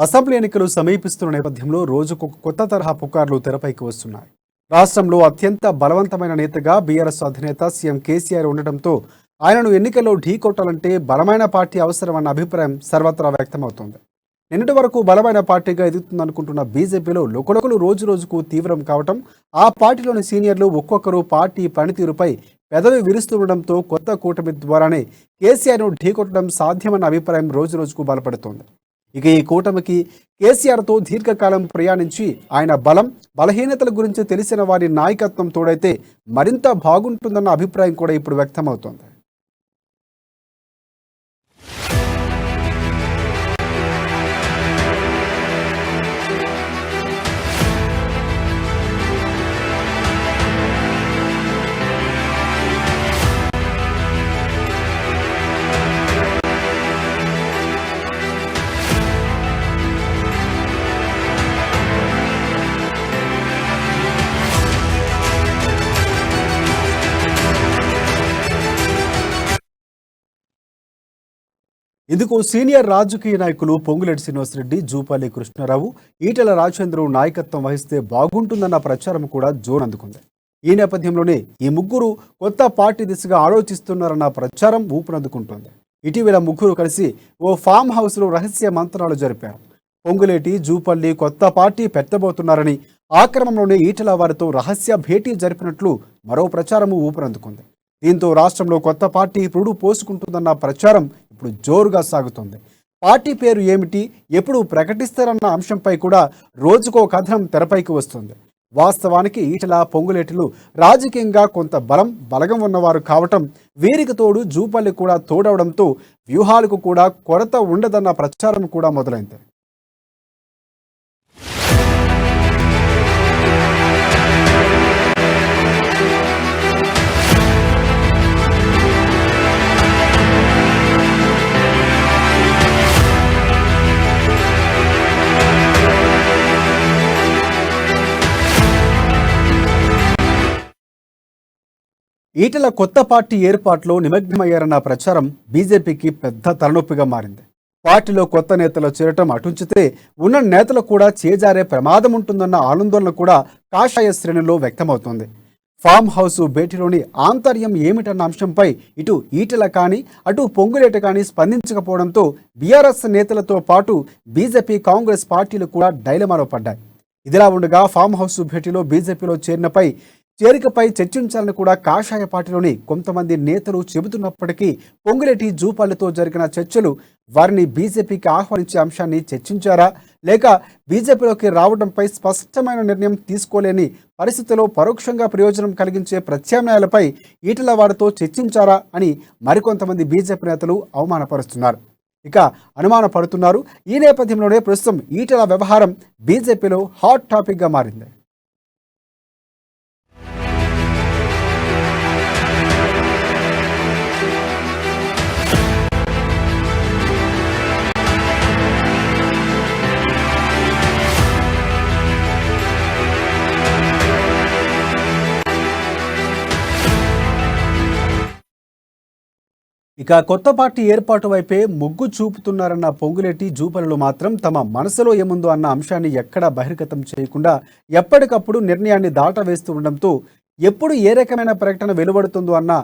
Assembly ఎన్నికలు సమీపిస్తున్న నేపథ్యంలో రోజుకు కొత్త తరహా పుకార్లు తెరపైకి వస్తున్నాయి. రాష్ట్రంలో అత్యంత బలవంతమైన నేతగా బీఆర్ఎస్ అధినేత సీఎం కేసీఆర్ ఉండటంతో ఆయనను ఎన్నికల్లో ఢీకొట్టాలంటే బలమైన పార్టీ అవసరమన్న అభిప్రాయం సర్వత్రా వ్యక్తమవుతోంది. నిన్నటి వరకు బలమైన పార్టీగా ఎదుగుతుందనుకుంటున్న బీజేపీలో లుకలుకలు రోజు రోజుకు తీవ్రం కావటం, ఆ పార్టీలోని సీనియర్లు ఒక్కొక్కరు పార్టీ పనితీరుపై పెదవి విరుస్తుండటంతో కొత్త కూటమి ద్వారానే కేసీఆర్ను ఢీకొట్టడం సాధ్యమన్న అభిప్రాయం రోజు రోజుకు బలపడుతోంది. ఇక ఈ కూటమికి కేసీఆర్తో దీర్ఘకాలం ప్రయాణించి ఆయన బలహీనతల గురించి తెలిసిన వారి నాయకత్వం తోడైతే మరింత బాగుంటుందన్న అభిప్రాయం కూడా ఇప్పుడు వ్యక్తమవుతోంది. ఇందుకు సీనియర్ రాజకీయ నాయకులు పొంగులేటి శ్రీనివాసరెడ్డి, జూపల్లి కృష్ణారావు, ఈటెల రాజేంద్ర నాయకత్వం వహిస్తే బాగుంటుందన్న ప్రచారం కూడా జోరందుకుంది. ఈ నేపథ్యంలోనే ఈ ముగ్గురు కొత్త పార్టీ దిశగా ఆలోచిస్తున్నారన్న ప్రచారం ఊపునందుకుంటోంది. ఇటీవల ముగ్గురు కలిసి ఓ ఫామ్ హౌస్లో రహస్య మంత్రాలు జరిపారు. పొంగులేటి, జూపల్లి కొత్త పార్టీ పెట్టబోతున్నారని, ఆ క్రమంలోనే ఈటెల వారితో రహస్య భేటీ జరిపినట్లు మరో ప్రచారం ఊపునందుకుంది. దీంతో రాష్ట్రంలో కొత్త పార్టీ పురుడు పోసుకుంటుందన్న ప్రచారం ఇప్పుడు జోరుగా సాగుతోంది. పార్టీ పేరు ఏమిటి, ఎప్పుడు ప్రకటిస్తారన్న అంశంపై కూడా రోజుకో కథనం తెరపైకి వస్తుంది. వాస్తవానికి ఈటెల, పొంగులేటిలు రాజకీయంగా కొంత బలగం ఉన్నవారు కావటం, వీరికి తోడు జూపల్లి కూడా తోడవడంతో వ్యూహాలకు కూడా కొరత ఉండదన్న ప్రచారం కూడా మొదలైంది. ఈటెల కొత్త పార్టీ ఏర్పాటులో నిమగ్నమయ్యారన్న ప్రచారం బీజేపీకి పెద్ద తలనొప్పిగా మారింది. పార్టీలో కొత్త నేతలు చేరటం అటుంచితే ఉన్న నేతలు కూడా చేజారే ప్రమాదం ఉంటుందన్న ఆందోళన కూడా కాషాయ శ్రేణుల్లో వ్యక్తమవుతోంది. ఫామ్ హౌస్ భేటీలోని ఆంతర్యం ఏమిటన్న అంశంపై ఇటు ఈటెల కానీ అటు పొంగులేటి కానీ స్పందించకపోవడంతో బీఆర్ఎస్ నేతలతో పాటు బీజేపీ, కాంగ్రెస్ పార్టీలు కూడా డైలమాలో పడ్డాయి. ఇదిలా ఉండగా ఫామ్ హౌస్ భేటీలో బీజేపీలో చేరికపై చర్చించాలని కూడా కాషాయ పార్టీలోని కొంతమంది నేతలు చెబుతున్నప్పటికీ పొంగులేటి, జూపల్లితో జరిగిన చర్చలు వారిని బీజేపీకి ఆహ్వానించే అంశాన్ని చర్చించారా, లేక బీజేపీలోకి రావడంపై స్పష్టమైన నిర్ణయం తీసుకోలేని పరిస్థితిలో పరోక్షంగా ప్రయోజనం కలిగించే ప్రత్యామ్నాయాలపై ఈటెల వారితో చర్చించారా అని మరికొంతమంది బీజేపీ నేతలు అవమానపరుస్తున్నారు, ఇక అనుమాన పడుతున్నారు. ఈ నేపథ్యంలోనే ప్రస్తుతం ఈటెల వ్యవహారం బీజేపీలో హాట్ టాపిక్గా మారింది. ఇక కొత్త పార్టీ ఏర్పాటు వైపే మొగ్గు చూపుతున్నారన్న పొంగులేటి, జూపల్లిలు మాత్రం తమ మనసులో ఏముందో అన్న అంశాన్ని ఎక్కడా బహిర్గతం చేయకుండా ఎప్పటికప్పుడు నిర్ణయాన్ని దాటవేస్తూ ఉండడంతో ఎప్పుడు ఏ రకమైన ప్రకటన వెలువడుతుందో అన్న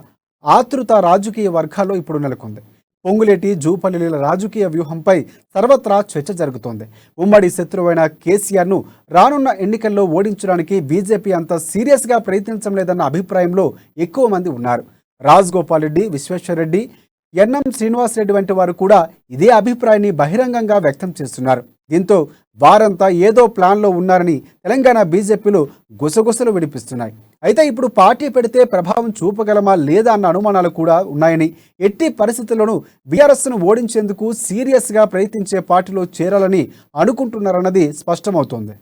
ఆతృత రాజకీయ వర్గాల్లో ఇప్పుడు నెలకొంది. పొంగులేటి, జూపల్లిల రాజకీయ వ్యూహంపై సర్వత్రా చర్చ జరుగుతోంది. ఉమ్మడి శత్రువైన కేసీఆర్ను రానున్న ఎన్నికల్లో ఓడించడానికి బీజేపీ అంత సీరియస్గా ప్రయత్నించడం లేదన్న అభిప్రాయంలో ఎక్కువ మంది ఉన్నారు. రాజగోపాల్ రెడ్డి, విశ్వేశ్వరరెడ్డి, ఎన్ఎం శ్రీనివాసరెడ్డి వంటి వారు కూడా ఇదే అభిప్రాయాన్ని బహిరంగంగా వ్యక్తం చేస్తున్నారు. దీంతో వారంతా ఏదో ప్లాన్లో ఉన్నారని తెలంగాణ బీజేపీలో గుసగుసలు వినిపిస్తున్నాయి. అయితే ఇప్పుడు పార్టీ పెడితే ప్రభావం చూపగలమా లేదా అన్న అనుమానాలు కూడా ఉన్నాయని, ఎట్టి పరిస్థితుల్లోనూ బీఆర్ఎస్ను ఓడించేందుకు సీరియస్గా ప్రయత్నించే పార్టీలో చేరాలని అనుకుంటున్నారన్నది స్పష్టమవుతోంది.